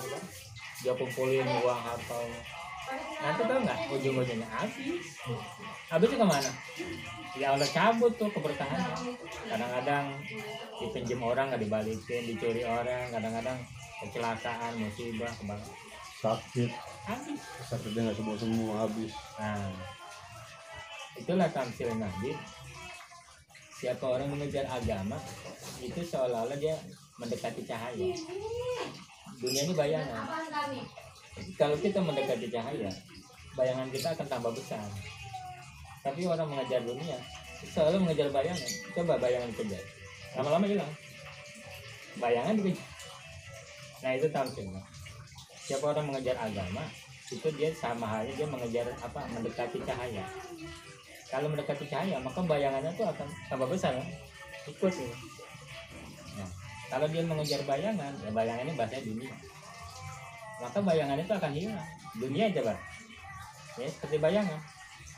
gitu. Dia kumpulin uang harta, nanti tau nggak ujung-ujungnya habis ke mana? Ya Allah cabut tuh keberkahannya. Kadang-kadang dipinjam orang nggak dibalikin, dicuri orang, kadang-kadang kecelakaan, musibah, sakit, habis. sakitnya nggak semua habis. Nah, itulah tamsil Nabi. Siapa orang mengejar agama itu seolah-olah dia mendekati cahaya. Dunia ini bayangan. Kalau kita mendekati cahaya, bayangan kita akan tambah besar. Tapi orang mengejar dunia selalu mengejar bayangan. Coba bayangan dikejar, lama-lama hilang. Bayangan dikejar. Nah itu tamsil. Siapa orang mengejar agama itu dia sama halnya dia mengejar apa? Mendekati cahaya. Kalau mendekati cahaya maka bayangannya tuh akan tambah besar kan? Ikut ya. Nah, kalau dia mengejar bayangan, ya bayangannya bahasa dunia. Maka bayangan itu akan hilang. Dunia coba. Ya seperti bayangan.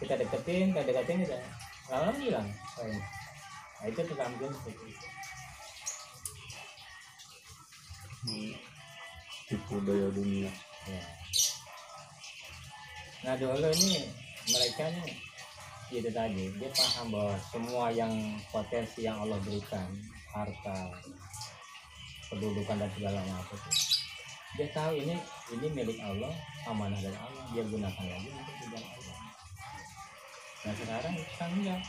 Kita deketin kita lama-lama hilang. Nah itu tamsil seperti itu. Tipu daya dunia. Ya. Nah dulu ini mereka nih itu tadi dia paham bahwa semua yang potensi yang Allah berikan, harta, kedudukan dan segalanya apa tuh, dia tahu ini milik Allah, amanah dari Allah, dia gunakan lagi untuk tujuan Allah. Nah sekarang kita enggak,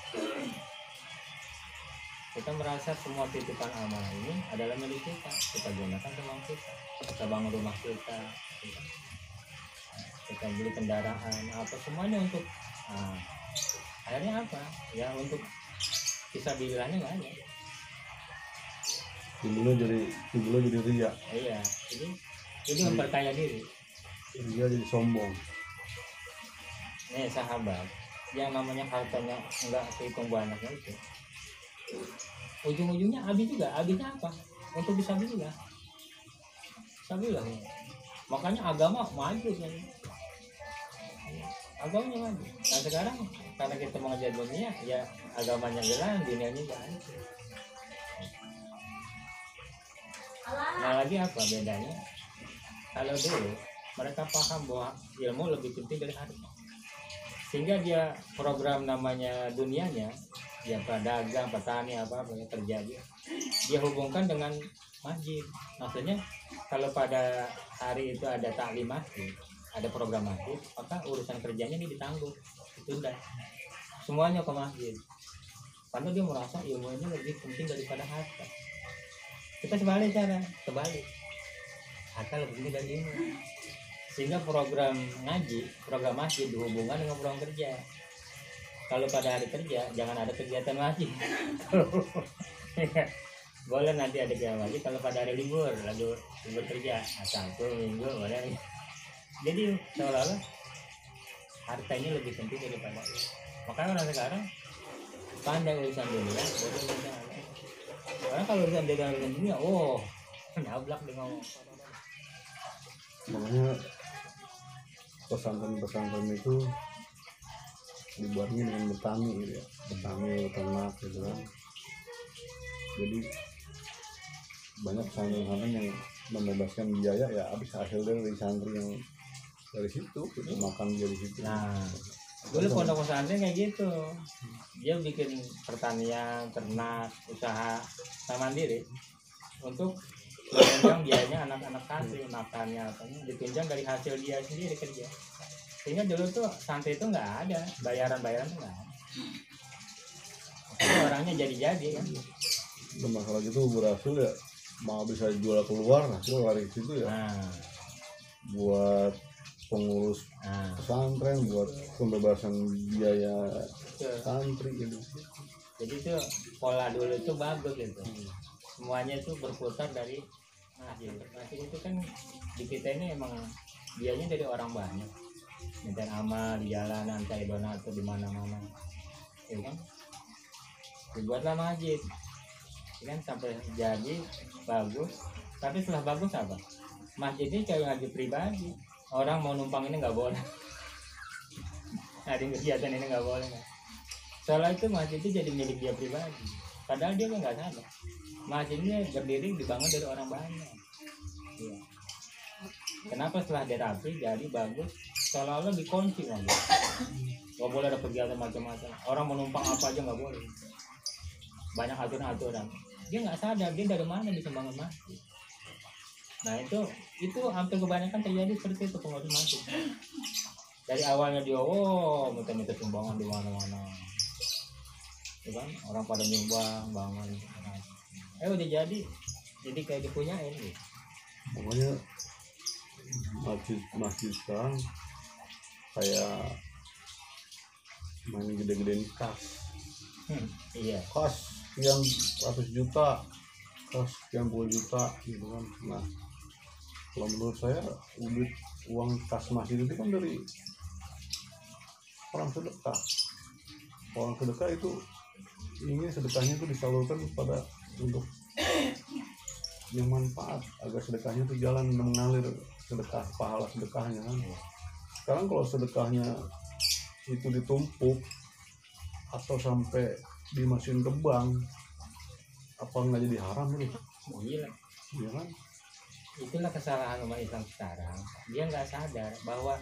kita merasa semua titipan amanah ini adalah milik kita gunakan uang kita bangun rumah kita beli kendaraan apa semuanya untuk akhirnya apa ya untuk fisabilillahnya nggak ada. Timbulnya jadi ria. Iya jadi memperkaya diri, Ria jadi sombong. nih sahabat yang namanya hartanya nggak kehitung banyaknya itu ujung-ujungnya habis juga. Habisnya apa? Untuk fisabilillah. Makanya agama maju kan, agamanya maju. Nah sekarang karena kita mengejar dunia ya agamanya jalan, dunianya jalan. Nah lagi apa bedanya? Kalau dulu mereka paham bahwa ilmu lebih penting dari harta, sehingga dia program namanya dunianya ya pedagang, petani apa yang terjadi dia hubungkan dengan masjid. Maksudnya kalau pada hari itu ada taklim masjid, ada program masjid, maka urusan kerjanya ini ditanggung, ditunda semuanya ke masjid, karena dia merasa ilmunya lebih penting daripada harta. Kita kebalik, harta lebih penting dari ilmu, sehingga program ngaji, program masjid dihubungkan dengan program kerja. Kalau pada hari kerja jangan ada kegiatan masjid. Boleh nanti ada kegiatan masjid kalau pada hari libur, lagi libur kerja, Sabtu, Minggu boleh. Jadi seolah-olah harta ini lebih penting daripada itu. Makanya orang sekarang pandai urusan dunia, bodoh urusan Allah. Karena kalau urusan dunia, nyablak dia ngomong. Makanya pesantren itu dibuatnya dengan bertani gitu ya, bertani, ternak gitu kan. Jadi banyak pesantren yang membebaskan biaya ya habis hasil dari santri yang dari situ gitu, makan dia di situ. Nah dulu pondok pesantren kayak gitu, dia bikin pertanian, ternak, usaha mandiri untuk menunjang biayanya anak-anak santri, makannya apanya ditunjang dari hasil dia sendiri kerja. Sehingga dulu tuh santri itu nggak ada bayaran tuh nggak ada. Makanya orangnya jadi kan. Masalah gitu berhasil ya mau bisa jual keluar hasil lari ke situ ya. Buat pengurus pesantren, buat pembebasan biaya santri gitu. Jadi tuh pola dulu itu bagus gitu. Semuanya itu berputar dari masjid. Masjid itu kan di kita ini emang biayanya dari orang banyak. Minta amal di jalanan, cari donatur di mana-mana, ya kan? Dibuatlah masjid, ya kan? Sampai jadi bagus. Tapi setelah bagus apa? Masjid ini kayak ngaji pribadi. Orang mau numpang ini nggak boleh. Ada kegiatan ini nggak boleh. Soalnya itu masjid itu jadi milik dia pribadi. Padahal dia nggak sadar. Masjid ini berdiri dibangun dari orang banyak. Ya. Kenapa setelah dia rapi jadi bagus, seolah-olah dikunci lagi. Gak boleh ada kegiatan macam-macam. Orang menumpang apa aja nggak boleh. Banyak aturan-aturan. Dia nggak sadar dia dari mana bisa bangun masjid. Nah itu hampir kebanyakan terjadi seperti itu pengurus masjid. Dari awalnya dia minta sumbangan di mana-mana, ya kan? Orang pada nyumbang bangun. Udah jadi kayak dipunyain gitu. Pokoknya masjid sekarang kayak main gede-gedein kas. Iya. Kas sekian ratus juta, kas sekian puluh juta gitu kan. Nah, kalau menurut saya uang kas masjid itu kan dari orang sedekah. Orang sedekah itu ingin sedekahnya itu disalurkan pada untuk yang manfaat, agar sedekahnya itu jalan mengalir, sedekah, pahala sedekahnya kan. Sekarang kalau sedekahnya itu ditumpuk atau sampai dimasukin ke bank, apa nggak jadi haram itu? Iya. Iya kan? Itulah kesalahan umat Islam sekarang. Dia nggak sadar bahwa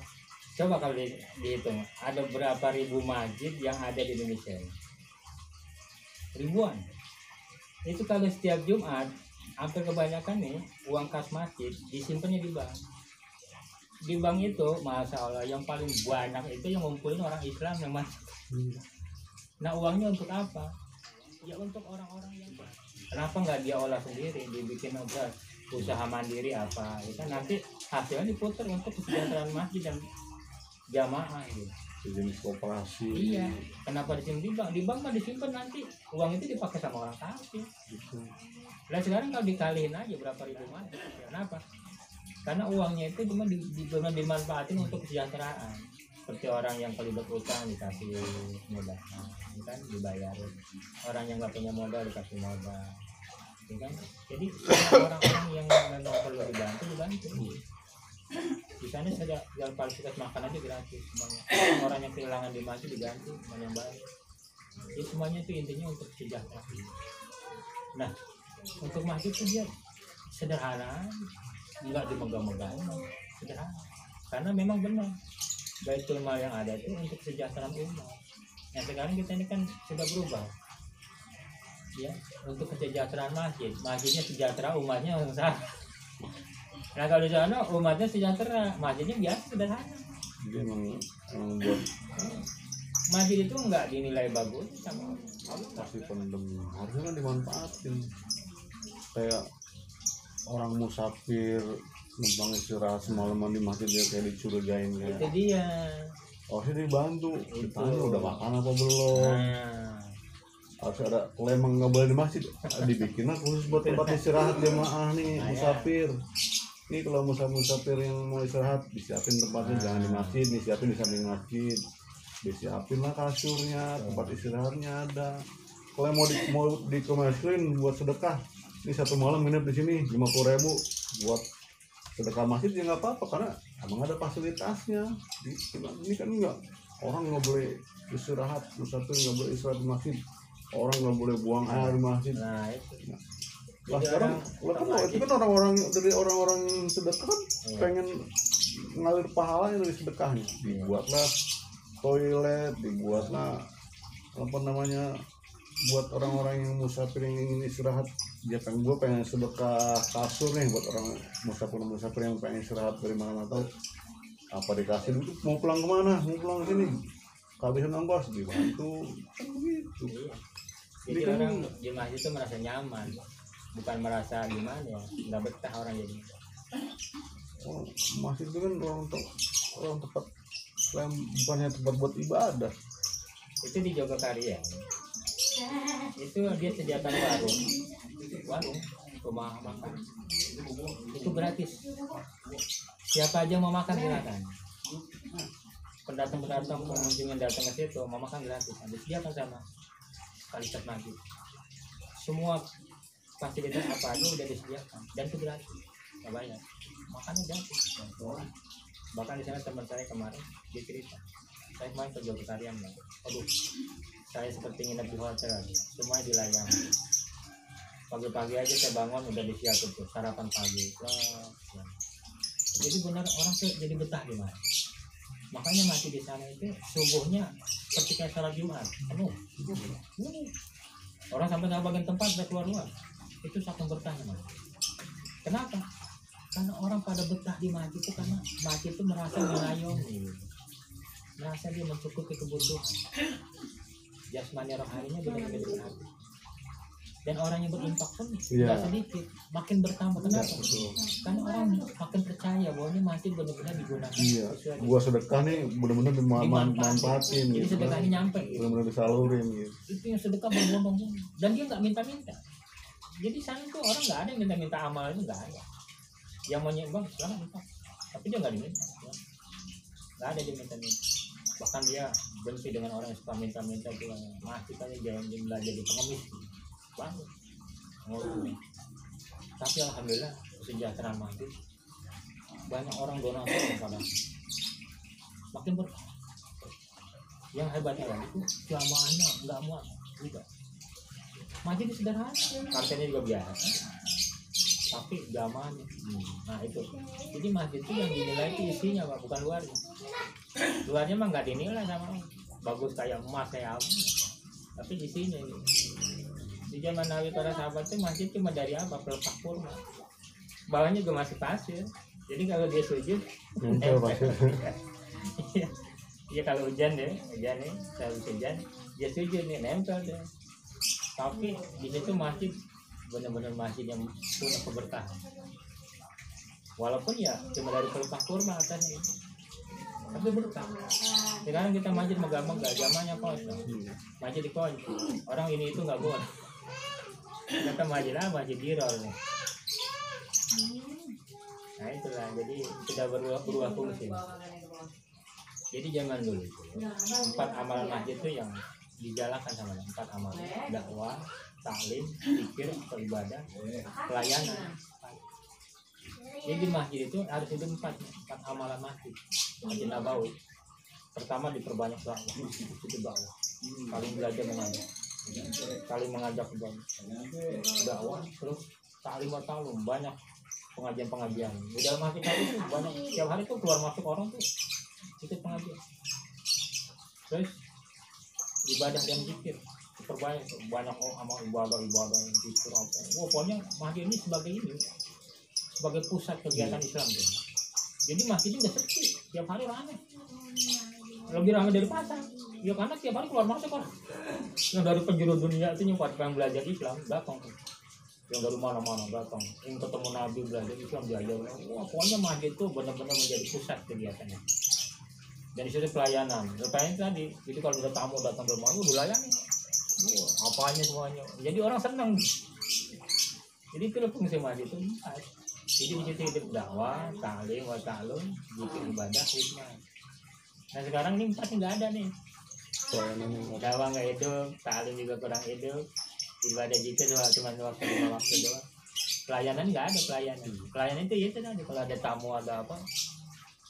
coba kalau dihitung ada berapa ribu masjid yang ada di Indonesia ini? Ribuan. Itu kalau setiap Jumat hampir kebanyakan nih uang kas masjid disimpannya di bank. Di bank itu masya Allah yang paling banyak itu yang ngumpulin orang Islam yang masjid. Nah uangnya untuk apa? Ya untuk orang-orang yang kenapa nggak dia olah sendiri, dibikin usaha mandiri apa? Itu kan nanti hasilnya diputar untuk kesejahteraan masjid dan jamaah gitu. Jenis kooperasi. Iya. Kenapa disimpan di bank? Di bank mah disimpan nanti uang itu dipakai sama orang kafir. Gitu. Nah sekarang kalau dikaliin aja berapa ribu masjid, kenapa? Karena uangnya itu cuma dimanfaatin untuk kesejahteraan. Seperti orang yang kelibat utang dikasih modal, nah, kan dibayarin. Orang yang nggak punya modal dikasih modal, ya kan? Jadi orang-orang yang memang perlu dibantu. Di sana ada yang fasilitas makan aja gratis semuanya. Orang yang kehilangan di masjid diganti dengan yang baik. Jadi semuanya itu intinya untuk kesejahteraan. Nah, untuk masjid itu dia sederhana, nggak dimegah-megah, sederhana. Karena memang benar Baitul Mal yang ada itu untuk kesejahteraan umat. Yang sekarang kita ini kan sudah berubah, ya, untuk kesejahteraan masjid. Masjidnya sejahtera, umatnya yang salah. Nah kalau di sana umatnya sejahtera, masjidnya biasa sederhana. Jadi emang buat masjid itu nggak dinilai bagus sama pasti pendem, harusnya kan dimanfaatin. Kayak orang musafir numpang istirahat semalaman di masjid dia kayak dicurigain kayak. Itu dia. Oh sih dibantu, ditanya udah makan apa belum. Harus ada lemang nggak boleh di masjid, dibikinlah khusus buat tempat istirahat jemaah nih musafir. Ini kalau musafir yang mau istirahat disiapin tempatnya, jangan di masjid, disiapin di samping masjid, disiapin lah kasurnya, tempat istirahatnya ada. Kalau mau dikomersilin buat sedekah, ini satu malam nginep di sini 50.000 buat sedekah masjid ya nggak apa-apa karena emang ada fasilitasnya. Ini kan enggak, orang nggak boleh istirahat, musafir nggak boleh istirahat di masjid, orang nggak boleh buang air di masjid. Nah itu. Nah sekarang itu kan orang-orang dari orang-orang yang sedekah kan pengen mengalir pahalanya dari sedekahnya, dibuatlah toilet, dibuatlah apa namanya buat orang-orang yang musafir yang ingin istirahat. Dia pengen sedekah kasur nih buat orang musafir yang pengen istirahat dari mana tahu apa dikasih itu mau pulang kemana, mau pulang sini kehabisan ongkos dibantu kan begitu. Jadi orang di masjid itu merasa nyaman, bukan merasa gimana ya, nggak betah orang jadi. Oh, masjid itu kan orang tempat bukannya tempat buat ibadah. Itu di Jogokarya. Itu dia sediakan warung, rumah makan. Itu gratis. Siapa aja mau makan silakan. Pendatang pengunjung yang datang ke situ mau makan gratis. Disediakan sama fasilitas masjid. Semua fasilitas apa aja udah disediakan dan itu gratis, nggak bayar. Makannya gratis. Bahkan di sana teman saya kemarin dia cerita, saya kemarin ke Jogokarya, aduh, saya seperti nginep di hotel lagi, semuanya dilayani. Pagi-pagi aja saya bangun udah disiapin tuh sarapan pagi. Jadi benar orang tuh jadi betah di mana. Makanya masjid di sana itu subuhnya ketika sholat Jumat penuh. Orang sampai nggak bagian tempat udah keluar. Itu saking berkahnya mas. Kenapa? Karena orang pada betah di masjid itu karena masjid itu merasa mengayomi, merasa dia mencukupi kebutuhan jasmani rohaninya benar-benar berarti. Dan orang yang berinfak pun tidak sedikit, makin bertambah. Kenapa? Karena orang makin percaya bahwa ini masjid benar-benar digunakan. Gua sedekah nih benar-benar dimanfaatin. Jadi gitu, sedekahnya nyampe. Benar-benar disalurin gitu. Itu yang sedekah berbondong-bondong. Dan dia nggak minta-minta. Jadi sana tuh orang nggak ada yang minta-minta amal, itu nggak ada. Yang mau nyumbang silahkan minta, tapi dia nggak diminta. Nggak ada dia minta-minta. Bahkan dia benci dengan orang yang suka minta-minta itu. Masih tanya jangan belajar di pengemis. Banget. Tapi alhamdulillah kesejahteraan masjid banyak orang donasi pada makin berkah. Yang hebatnya lagi itu jamaahnya nggak muat juga. Masjid itu sederhana, kartenya juga biasa, tapi jamaahnya. Nah itu. Jadi masjid itu yang dinilai itu isinya pak, bukan luarnya. Luarnya mah nggak dinilai sama orang. Bagus kayak emas kayak apa, tapi isinya ini. Di zaman Nabi para sahabat itu masjid cuma dari apa? Pelepah kurma. Bawahnya juga masih pasir. Jadi kalau dia sujud, pasir. Iya kalau hujan nih, kalau hujan, dia sujud nih nempel deh. Tapi di situ masjid benar-benar masjid yang punya keberkahan. Walaupun ya cuma dari pelepah kurma atasnya, tapi berkah. Sekarang kita masjid megah-megah, zamannya kosong. Masjid dikunci, orang ini itu nggak boleh. Kata masjid lah, masjid dirol. Nah itulah, jadi sudah berubah fungsi. Jadi zaman dulu itu 4 amalan masjid itu yang dijalankan sama 4 amalan: dakwah, taklim, zikir, ibadah, pelayanan. Jadi di masjid itu harus ada 4 amalan masjid. Masjid Nabawi. Pertama diperbanyak dakwah, itu dakwah. Paling belajar mengajar. Saling mengajak ke dakwah, terus taklim wa ta'lum, banyak pengajian-pengajian. Di dalam masjid itu banyak, setiap hari tuh keluar masuk orang tuh ikut pengajian. Terus ibadah dan zikir diperbanyak, banyak amal ibadah zikir apa. Pokoknya masjid ini sebagai pusat kegiatan Islam tuh. Jadi masjidnya nggak sepi, tiap hari ramai. Lebih ramai dari pasar. Ya karena tiap hari keluar masuk orang. Yang dari penjuru dunia itu yang pengen belajar Islam datang. Yang dari mana-mana datang. Yang ketemu Nabi belajar Islam belajar. Wah pokoknya masjid itu benar-benar menjadi pusat kegiatannya. Dan di situ pelayanan. Pelayanan tadi. Jadi kalau ada tamu datang ke rumah, dilayani. Apanya semuanya. Jadi orang senang. Jadi itu fungsi masjid itu. Jadi di situ hidup dakwah, taklim, wa ta'lum, zikir, ibadah, hikmah. Nah sekarang ini 4 nggak ada nih. Dakwah nggak hidup, taklim juga kurang hidup, ibadah zikir cuma waktu 5 waktu doang. Pelayanan nggak ada pelayanan. Pelayanan itu ya itu tadi kalau ada tamu ada apa,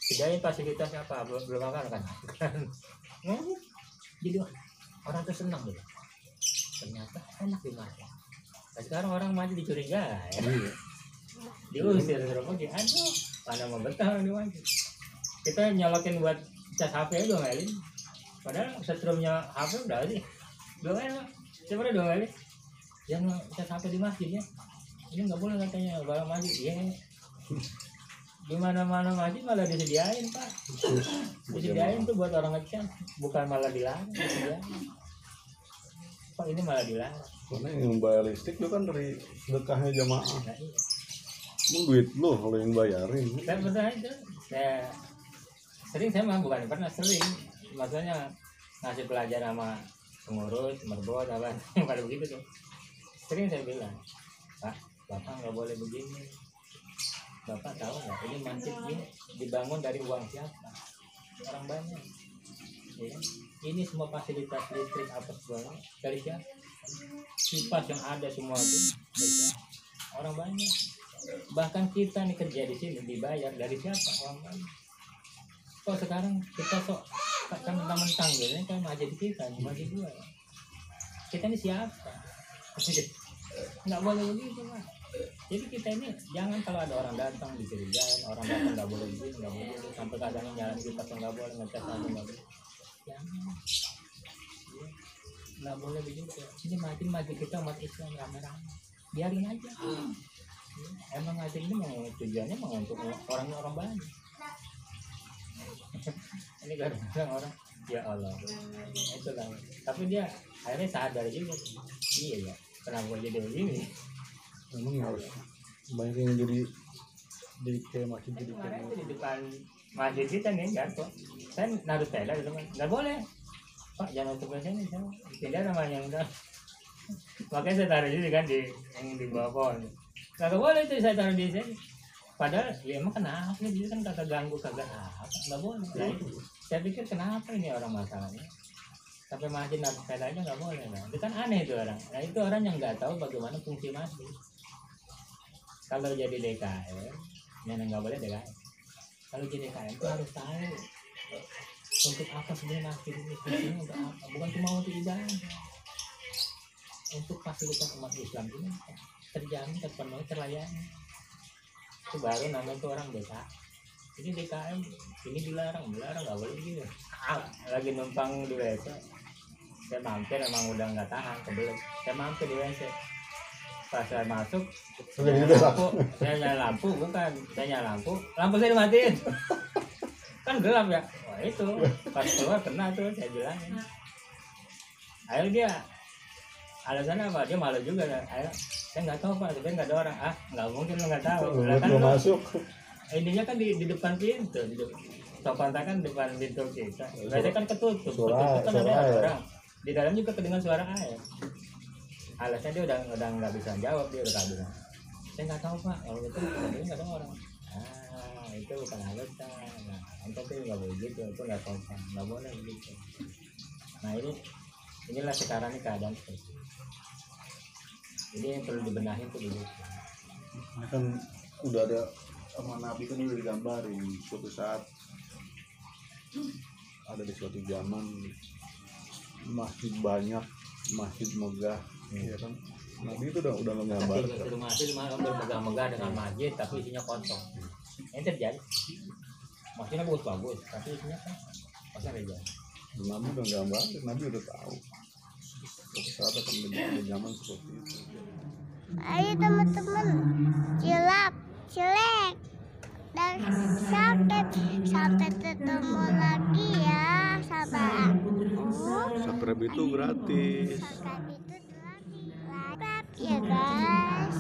sediain fasilitas apa belum makan kan. Jadi orang tuh senang gitu. Ternyata enak di masjid. Nah, sekarang orang masjid dicurigai. Diusir terus lagi, aduh, mana mau betah di masjid. Kita nyolokin buat cas HP doang kali. Padahal setrumnya HP udah sih. Doang ya, sebenarnya doang kali. Yang cas HP di masjidnya, ini nggak boleh katanya barang masjid. Iya. Di mana-mana masjid malah disediain pak. Disediain tuh buat orang ngecas, bukan malah dilarang. Pak ini malah dilarang. Karena yang bayar listrik itu kan dari sedekahnya jamaah. Nah, iya. Duit lo kalau yang bayarin. Saya pernah itu, saya mah bukan pernah sering, maksudnya ngasih pelajaran sama pengurus, merbot apa, pada begitu tuh. Sering saya bilang, Pak, Bapak nggak boleh begini. Bapak tahu nggak, ini masjid ini dibangun dari uang siapa? Orang banyak. Ya. Ini semua fasilitas listrik apa segala dari siapa? Kipas yang ada semua itu dari siapa? Orang banyak. Bahkan kita nih kerja di sini dibayar dari siapa? Orang banyak. Kok sekarang kita sok kan mentang-mentang gitu kan masjid kita, masjid gua. Kita ini siapa? Nggak boleh begitu pak. Jadi kita ini jangan kalau ada orang datang dicurigain, orang datang nggak boleh begini, nggak boleh itu, sampai kadang nyalain kita tuh nggak boleh, ngetes aja nggak boleh. Jangan, ya, nggak boleh begitu. Ini mati kita umat Islam rame-rame, biarin aja. Ya, emang mati ini mau tujuannya mau untuk orang banyak. Ini kadang orang ya Allah, itu lah. Tapi dia akhirnya sadar juga, iya ya, kenapa jadi begini? Memang harus banyak yang jadi kayak masjid, jadi Kemarin kayak itu di depan masjid kita nih jatuh, saya naruh tenda gitu kan, nggak boleh Pak, jangan untuk sini, tidak namanya yang udah, makanya saya taruh di kan di yang di bawah pohon, nggak boleh itu saya taruh di sini, padahal ya emang kenapa dia kan kagak ganggu kagak apa, nggak boleh. Nah, saya pikir kenapa ini orang masalahnya sampai masjid naruh tenda aja nggak boleh, nah itu kan aneh itu orang. Nah itu orang yang nggak tahu bagaimana fungsi masjid. Kalau jadi DKM, yang nggak boleh DKM. Kalau jadi DKM itu harus tahu untuk apa sebenarnya masjid ini, fungsinya untuk apa? Bukan cuma untuk ibadah, untuk fasilitas umat Islam ini terjamin, terpenuhi, terlayani. Itu baru namanya itu orang desa. Ini DKM, ini dilarang nggak boleh gitu. Lagi numpang di WC, saya mampir emang udah nggak tahan, kebelet. Saya mampir di WC. Pas saya masuk, saya nyala lampu, lampu saya dimatiin. Kan gelap ya, wah itu pas keluar kena tuh, saya bilangin. Akhirnya dia alasannya apa? Dia malu juga. Akhirnya saya nggak tahu Pak, sebenarnya nggak ada orang. Nggak mungkin lo nggak tahu. Kan masuk. Ininya kan di depan pintu, kontak kan depan pintu kita. Biasanya kan ketutup kan ada orang. Di dalam juga kedengar suara air. Alasnya dia udah nggak bisa jawab, dia udah kabur. Saya nggak tahu Pak, kalau itu nggak ada orang. Itu bukan alasan. Nah, untuk itu nggak boleh gitu, itu nggak sopan, nggak boleh begitu. Nah inilah sekarang ini keadaan seperti itu. Jadi yang perlu dibenahi itu dulu. Nah, kan udah ada sama Nabi kan udah digambarin suatu saat ada di suatu zaman masjid banyak, masjid megah. Iya kan, Nabi itu udah menggambarkan. Tapi masjid malah bermegah-megah dengan masjid, tapi isinya kosong. Ini terjadi. Masjidnya bagus, tapi isinya kosong aja. Nabi udah gambarin, Nabi udah tahu. Suatu saat akan menjadi zaman seperti itu. Ayo teman-teman, cilek, dan sampai ketemu lagi ya sama aku. Subscribe itu gratis. Subscribe itu gratis. Ya guys.